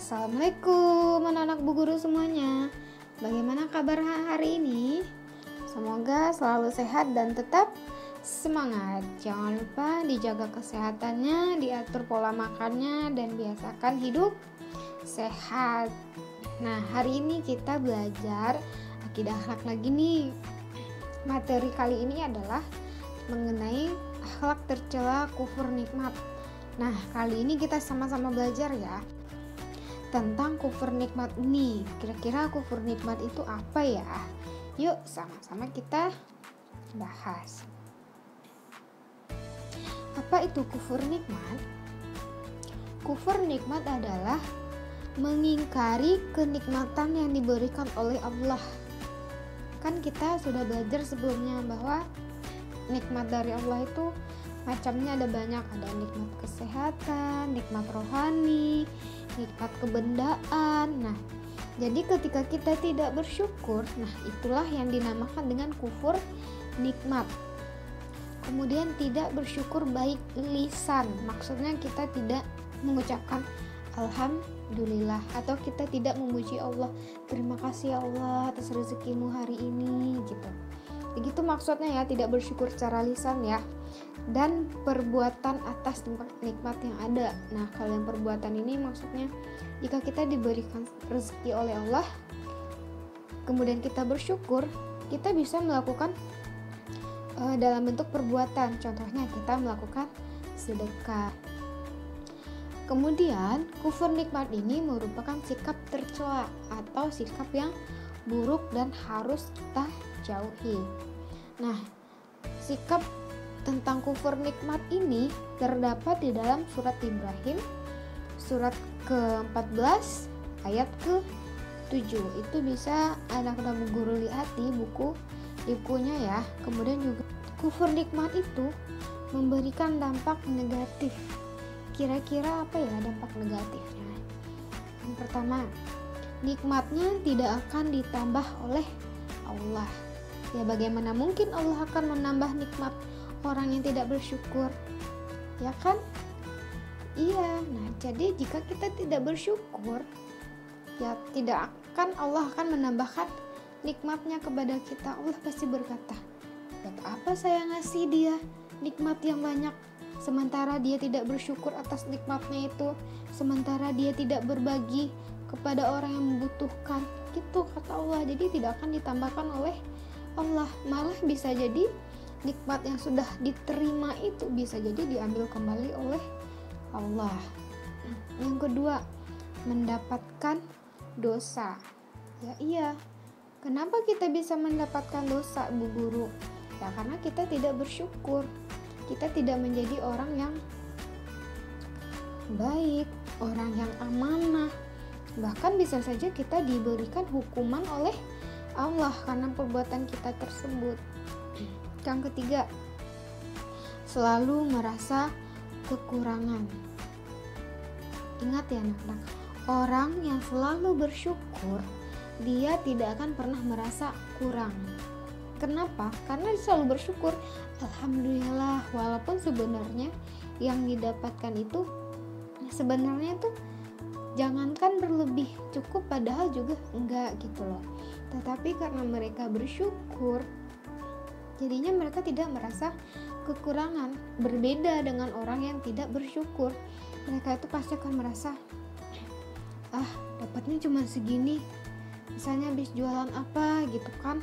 Assalamualaikum anak-anak Bu Guru semuanya. Bagaimana kabar hari ini? Semoga selalu sehat dan tetap semangat. Jangan lupa dijaga kesehatannya, diatur pola makannya, dan biasakan hidup sehat. Nah, hari ini kita belajar akidah akhlak lagi nih. Materi kali ini adalah mengenai akhlak tercela kufur nikmat. Nah, kali ini kita sama-sama belajar ya tentang kufur nikmat ini. Kira-kira kufur nikmat itu apa ya? Yuk sama-sama kita bahas. Apa itu kufur nikmat? Kufur nikmat adalah mengingkari kenikmatan yang diberikan oleh Allah. Kan kita sudah belajar sebelumnya bahwa nikmat dari Allah itu macamnya ada banyak. Ada nikmat kesehatan, nikmat rohani, nikmat kebendaan. Nah, jadi ketika kita tidak bersyukur, nah itulah yang dinamakan dengan kufur nikmat. Kemudian tidak bersyukur baik lisan, maksudnya kita tidak mengucapkan alhamdulillah atau kita tidak memuji Allah, terima kasih ya Allah atas rezekimu hari ini gitu. Begitu maksudnya ya, tidak bersyukur secara lisan ya. Dan perbuatan atas nikmat yang ada. Nah, kalau yang perbuatan ini maksudnya jika kita diberikan rezeki oleh Allah, kemudian kita bersyukur, kita bisa melakukan dalam bentuk perbuatan. Contohnya kita melakukan sedekah. Kemudian kufur nikmat ini merupakan sikap tercela atau sikap yang buruk dan harus kita jauhi. Nah, sikap tentang kufur nikmat ini terdapat di dalam surat Ibrahim surat ke-14 ayat ke-7. Itu bisa anak-anak guru lihat di bukunya ya. Kemudian juga kufur nikmat itu memberikan dampak negatif. Kira-kira apa ya dampak negatifnya? Yang pertama, nikmatnya tidak akan ditambah oleh Allah. Ya, bagaimana mungkin Allah akan menambah nikmat orang yang tidak bersyukur, ya kan? Iya. Nah, jadi jika kita tidak bersyukur, ya tidak akan Allah akan menambahkan nikmatnya kepada kita. Allah pasti berkata, buat apa saya ngasih dia nikmat yang banyak sementara dia tidak bersyukur atas nikmatnya itu, sementara dia tidak berbagi kepada orang yang membutuhkan, gitu kata Allah. Jadi tidak akan ditambahkan oleh Allah, malah bisa jadi nikmat yang sudah diterima itu bisa jadi diambil kembali oleh Allah. Yang kedua, mendapatkan dosa. Ya iya. Kenapa kita bisa mendapatkan dosa, Bu Guru? Ya karena kita tidak bersyukur. Kita tidak menjadi orang yang baik, orang yang amanah. Bahkan bisa saja kita diberikan hukuman oleh Allah karena perbuatan kita tersebut. Yang ketiga, selalu merasa kekurangan. Ingat ya anak-anak, orang yang selalu bersyukur, dia tidak akan pernah merasa kurang. Kenapa? Karena dia selalu bersyukur. Alhamdulillah, walaupun sebenarnya yang didapatkan itu sebenarnya tuh jangankan berlebih, cukup padahal juga enggak gitu loh. Tetapi karena mereka bersyukur, jadinya mereka tidak merasa kekurangan. Berbeda dengan orang yang tidak bersyukur, mereka itu pasti akan merasa dapatnya cuma segini, misalnya habis jualan apa gitu kan,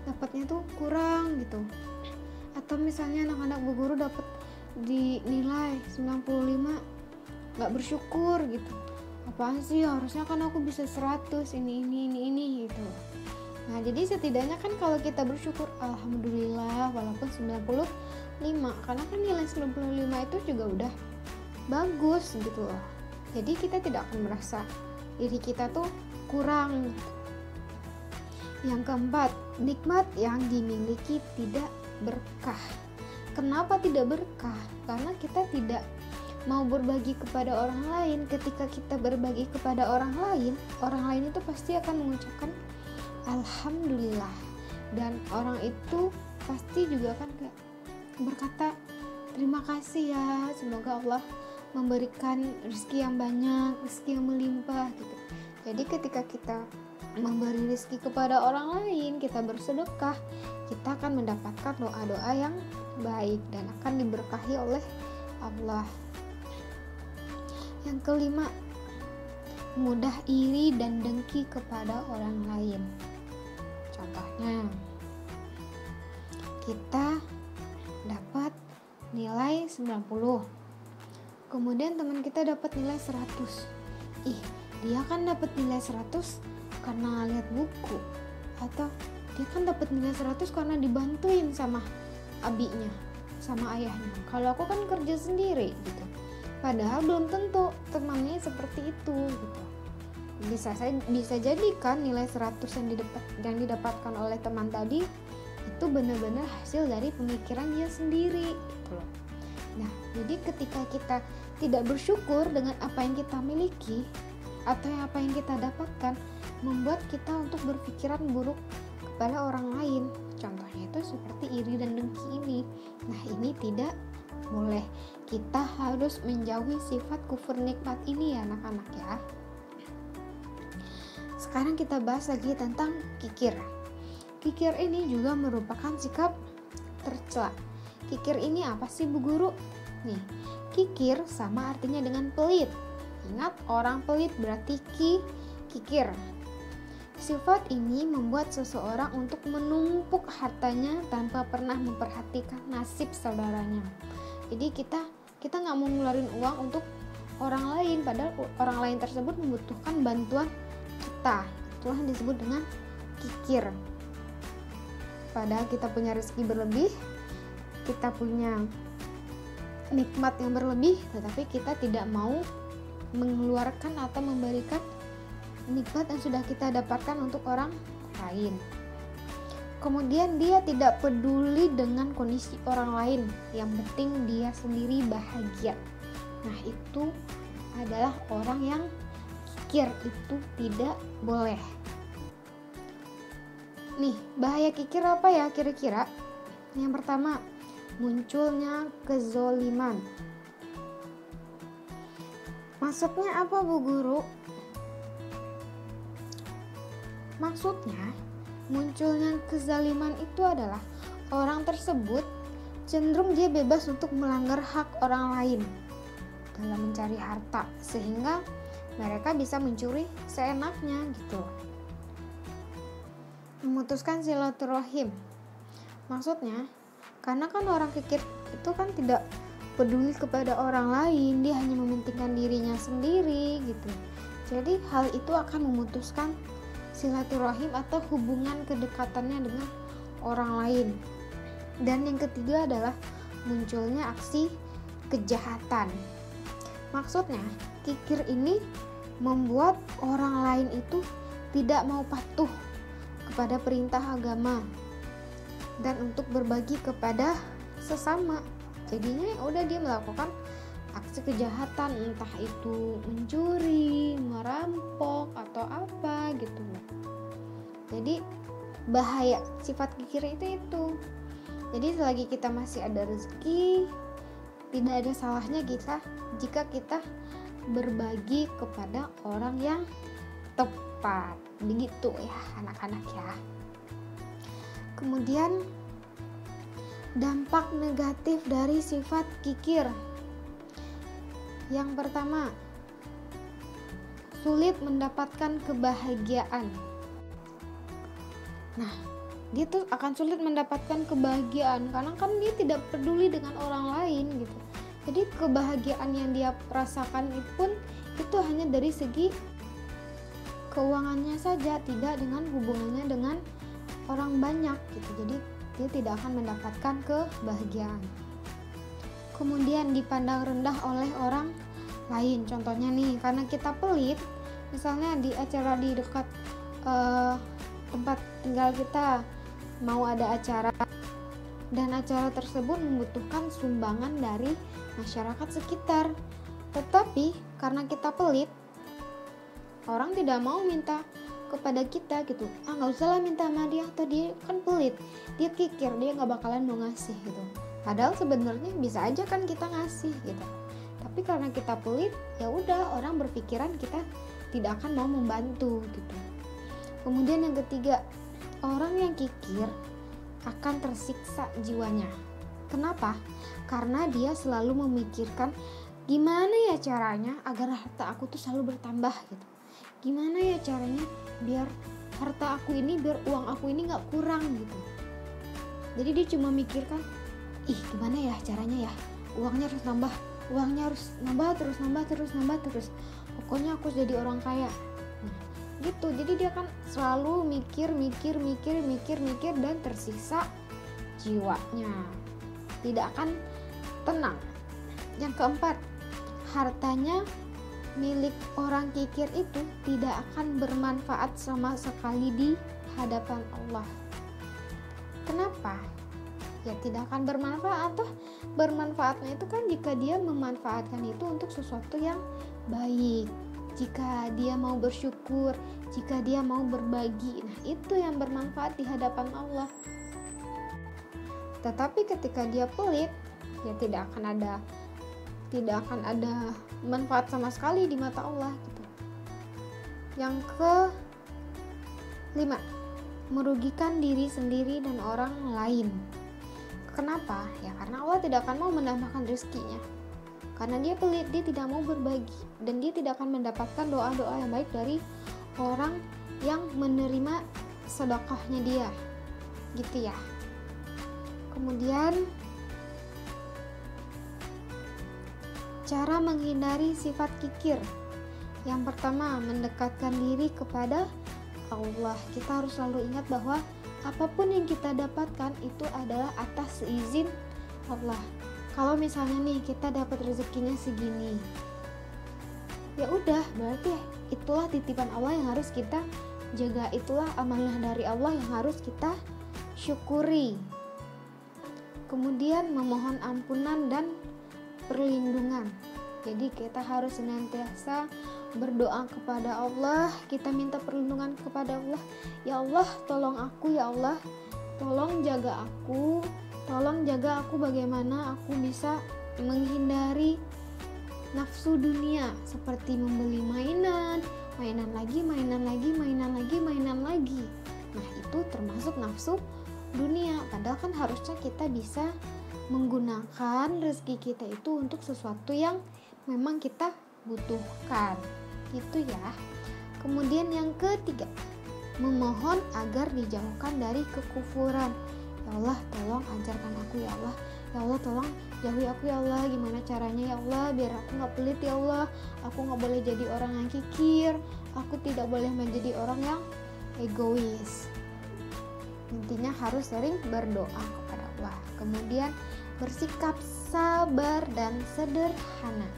dapatnya tuh kurang gitu. Atau misalnya anak-anak Bu Guru dapat di nilai 95, gak bersyukur gitu, apaan sih, harusnya kan aku bisa 100, ini gitu. Nah, jadi setidaknya kan kalau kita bersyukur, alhamdulillah walaupun 95, karena kan nilai 95 itu juga udah bagus gitu loh. Jadi kita tidak akan merasa diri kita tuh kurang. Yang keempat, nikmat yang dimiliki tidak berkah. Kenapa tidak berkah? Karena kita tidak mau berbagi kepada orang lain. Ketika kita berbagi kepada orang lain itu pasti akan mengucapkan alhamdulillah, dan orang itu pasti juga akan berkata terima kasih ya, semoga Allah memberikan rezeki yang banyak, rezeki yang melimpah gitu. Jadi ketika kita memberi rezeki kepada orang lain, kita bersedekah, kita akan mendapatkan doa-doa yang baik dan akan diberkahi oleh Allah. Yang kelima, mudah iri dan dengki kepada orang lain. Contohnya, kita dapat nilai 90, kemudian teman kita dapat nilai 100. Dia kan dapat nilai 100 karena lihat buku, atau dia kan dapat nilai 100 karena dibantuin sama abinya, sama ayahnya. Kalau aku kan kerja sendiri gitu. Padahal belum tentu temannya seperti itu gitu. Bisa jadi kan nilai 100 yang didapatkan oleh teman tadi itu benar-benar hasil dari pemikiran dia sendiri gitu loh. Nah, jadi ketika kita tidak bersyukur dengan apa yang kita miliki atau apa yang kita dapatkan, membuat kita untuk berpikiran buruk kepada orang lain. Contohnya itu seperti iri dan dengki ini. Nah, ini tidak boleh. Kita harus menjauhi sifat kufur nikmat ini ya anak-anak ya. Sekarang kita bahas lagi tentang kikir. Kikir ini juga merupakan sikap tercela. Kikir ini apa sih Bu Guru? Nih, kikir sama artinya dengan pelit. Ingat, orang pelit berarti kikir. Sifat ini membuat seseorang untuk menumpuk hartanya tanpa pernah memperhatikan nasib saudaranya. Jadi kita nggak mau ngeluarin uang untuk orang lain, padahal orang lain tersebut membutuhkan bantuan kita. Itulah yang disebut dengan kikir. Padahal kita punya rezeki berlebih, kita punya nikmat yang berlebih, tetapi kita tidak mau mengeluarkan atau memberikan nikmat yang sudah kita dapatkan untuk orang lain. Kemudian dia tidak peduli dengan kondisi orang lain, yang penting dia sendiri bahagia. Nah, itu adalah orang yang kikir, itu tidak boleh. Nih, bahaya kikir apa ya kira-kira? Yang pertama, munculnya kezoliman. Maksudnya apa Bu Guru? Maksudnya, munculnya kezaliman itu adalah orang tersebut cenderung dia bebas untuk melanggar hak orang lain dalam mencari harta, sehingga mereka bisa mencuri seenaknya gitu. Memutuskan silaturahim. Maksudnya, karena kan orang kikir itu kan tidak peduli kepada orang lain, dia hanya mementingkan dirinya sendiri gitu. Jadi hal itu akan memutuskan silaturahim atau hubungan kedekatannya dengan orang lain. Dan yang ketiga adalah munculnya aksi kejahatan. Maksudnya, kikir ini membuat orang lain itu tidak mau patuh kepada perintah agama dan untuk berbagi kepada sesama. Jadinya udah dia melakukan aksi kejahatan, entah itu mencuri, merampok atau apa gitu. Jadi bahaya sifat kikir itu. Jadi selagi kita masih ada rezeki, tidak ada salahnya jika kita berbagi kepada orang yang tepat. Begitu ya anak-anak ya. Kemudian dampak negatif dari sifat kikir. Yang pertama, sulit mendapatkan kebahagiaan. Nah, dia tuh akan sulit mendapatkan kebahagiaan karena kan dia tidak peduli dengan orang lain gitu. Jadi kebahagiaan yang dia rasakan itu hanya dari segi keuangannya saja, tidak dengan hubungannya dengan orang banyak gitu. Jadi dia tidak akan mendapatkan kebahagiaan. Kemudian dipandang rendah oleh orang lain. Contohnya nih, karena kita pelit, misalnya di acara di dekat tempat tinggal kita mau ada acara, dan acara tersebut membutuhkan sumbangan dari masyarakat sekitar. Tetapi karena kita pelit, orang tidak mau minta kepada kita gitu. Nggak usah lah minta sama dia, atau dia kan pelit, dia kikir, dia nggak bakalan mau ngasih gitu. Padahal sebenarnya bisa aja kan kita ngasih gitu. Tapi Tapi karena kita pelit, ya udah, orang berpikiran kita tidak akan mau membantu gitu. Kemudian yang ketiga, orang yang kikir akan tersiksa jiwanya. Kenapa? Karena dia selalu memikirkan gimana ya caranya agar harta aku tuh selalu bertambah gitu. Gimana ya caranya biar harta aku ini, biar uang aku ini gak kurang gitu. Jadi dia cuma mikirkan, gimana ya caranya ya, uangnya harus nambah, uangnya harus nambah terus. Pokoknya aku jadi orang kaya. Nah, gitu. Jadi dia kan selalu mikir dan tersiksa jiwanya. Tidak akan tenang. Yang keempat, hartanya milik orang kikir itu tidak akan bermanfaat sama sekali di hadapan Allah. Kenapa? Ya tidak akan bermanfaat. Bermanfaatnya itu kan jika dia memanfaatkan itu untuk sesuatu yang baik, jika dia mau bersyukur, jika dia mau berbagi. Nah, itu yang bermanfaat di hadapan Allah. Tetapi ketika dia pelit, ya tidak akan ada manfaat sama sekali di mata Allah gitu. Yang kelima, merugikan diri sendiri dan orang lain. Kenapa? Ya karena Allah tidak akan mau menambahkan rezekinya. Karena dia pelit, dia tidak mau berbagi, dan dia tidak akan mendapatkan doa-doa yang baik dari orang yang menerima sedekahnya dia. Gitu ya. Kemudian cara menghindari sifat kikir. Yang pertama, mendekatkan diri kepada Allah. Kita harus selalu ingat bahwa apapun yang kita dapatkan itu adalah atas izin Allah. Kalau misalnya nih kita dapat rezekinya segini, ya udah, berarti itulah titipan Allah yang harus kita jaga, itulah amanah dari Allah yang harus kita syukuri. Kemudian memohon ampunan dan perlindungan. Jadi kita harus senantiasa berdoa kepada Allah, kita minta perlindungan kepada Allah. Ya Allah, tolong aku, ya Allah, tolong jaga aku bagaimana aku bisa menghindari nafsu dunia, seperti membeli mainan lagi. Nah, itu termasuk nafsu dunia. Padahal kan harusnya kita bisa menggunakan rezeki kita itu untuk sesuatu yang memang kita butuhkan, gitu ya. Kemudian yang ketiga, memohon agar dijauhkan dari kekufuran. Ya Allah, tolong ajarkan aku ya Allah. Ya Allah, tolong jauhi aku ya Allah. Gimana caranya ya Allah biar aku gak pelit ya Allah. Aku gak boleh jadi orang yang kikir. Aku tidak boleh menjadi orang yang egois. Intinya harus sering berdoa kepada Allah. Kemudian bersikap sabar dan sederhana.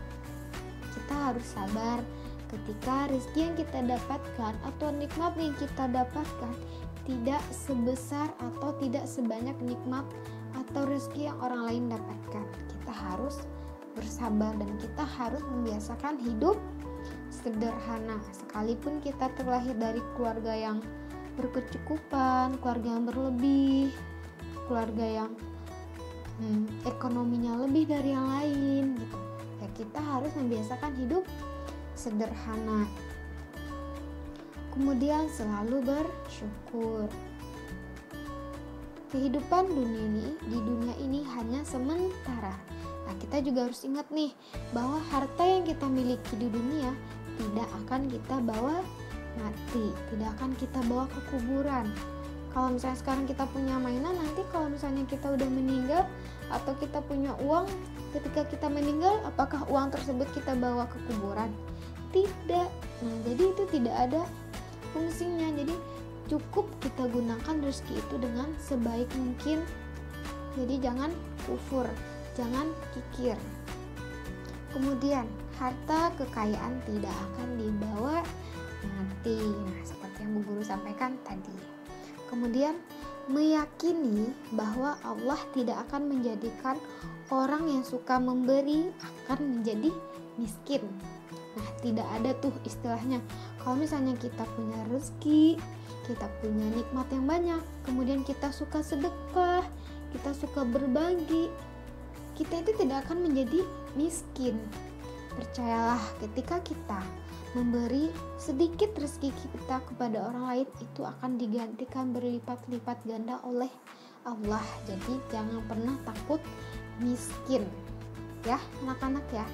Kita harus sabar ketika rezeki yang kita dapatkan atau nikmat yang kita dapatkan tidak sebesar atau tidak sebanyak nikmat atau rezeki yang orang lain dapatkan. Kita harus bersabar dan kita harus membiasakan hidup sederhana. Sekalipun kita terlahir dari keluarga yang berkecukupan, keluarga yang berlebih, keluarga yang ekonominya lebih dari yang lain gitu. Ya kita harus membiasakan hidup sederhana. Kemudian selalu bersyukur. Kehidupan di dunia ini hanya sementara. Nah, kita juga harus ingat nih bahwa harta yang kita miliki di dunia tidak akan kita bawa mati, tidak akan kita bawa ke kuburan. Kalau misalnya sekarang kita punya mainan, nanti kalau misalnya kita udah meninggal atau kita punya uang ketika kita meninggal, apakah uang tersebut kita bawa ke kuburan? Tidak. Nah, jadi itu tidak ada fungsinya. Jadi cukup kita gunakan rezeki itu dengan sebaik mungkin. Jadi jangan kufur, jangan kikir. Kemudian harta kekayaan tidak akan dibawa mati. Nah, seperti yang Bu Guru sampaikan tadi. Kemudian meyakini bahwa Allah tidak akan menjadikan orang yang suka memberi akan menjadi miskin. Nah, tidak ada tuh istilahnya kalau misalnya kita punya rezeki, kita punya nikmat yang banyak, kemudian kita suka sedekah, kita suka berbagi, kita itu tidak akan menjadi miskin. Percayalah, ketika kita memberi sedikit rezeki kita kepada orang lain, itu akan digantikan berlipat-lipat ganda oleh Allah. Jadi jangan pernah takut miskin, ya anak-anak ya.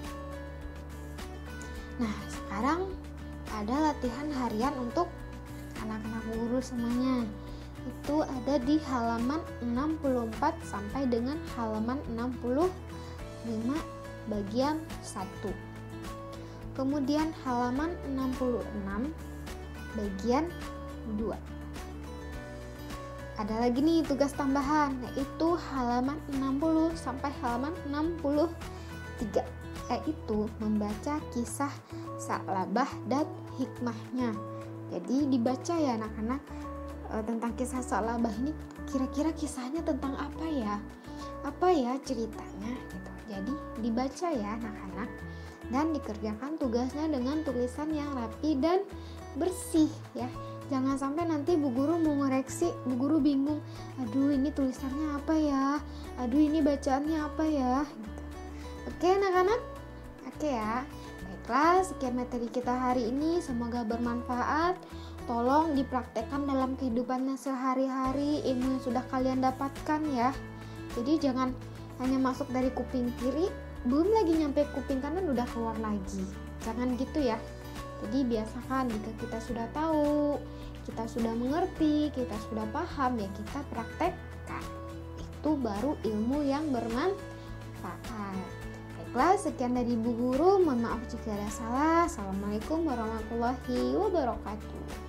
Nah, sekarang ada latihan harian untuk anak-anak guru semuanya. Itu ada di halaman 64 sampai dengan halaman 65 bagian 1. Kemudian halaman 66 bagian 2. Ada lagi nih tugas tambahan, yaitu halaman 60 sampai halaman 63, yaitu membaca kisah Sa'labah dan hikmahnya. Jadi dibaca ya anak-anak, tentang kisah Sa'labah ini, kira-kira kisahnya tentang apa ya? Apa ya ceritanya gitu. Jadi dibaca ya anak-anak, dan dikerjakan tugasnya dengan tulisan yang rapi dan bersih ya. Jangan sampai nanti bu guru mau ngoreksi, bu guru bingung, aduh ini tulisannya apa ya, aduh ini bacaannya apa ya gitu. Oke anak-anak, oke ya. Baiklah, sekian materi kita hari ini, semoga bermanfaat. Tolong dipraktekkan dalam kehidupannya sehari-hari ilmu yang sudah kalian dapatkan ya. Jadi jangan hanya masuk dari kuping kiri, belum lagi nyampe kuping kanan udah keluar lagi. Jangan gitu ya. Jadi biasakan, jika kita sudah tahu, kita sudah mengerti, kita sudah paham, ya kita praktekkan. Itu baru ilmu yang bermanfaat. Baiklah, sekian dari Bu Guru. Mohon maaf jika ada salah. Assalamualaikum warahmatullahi wabarakatuh.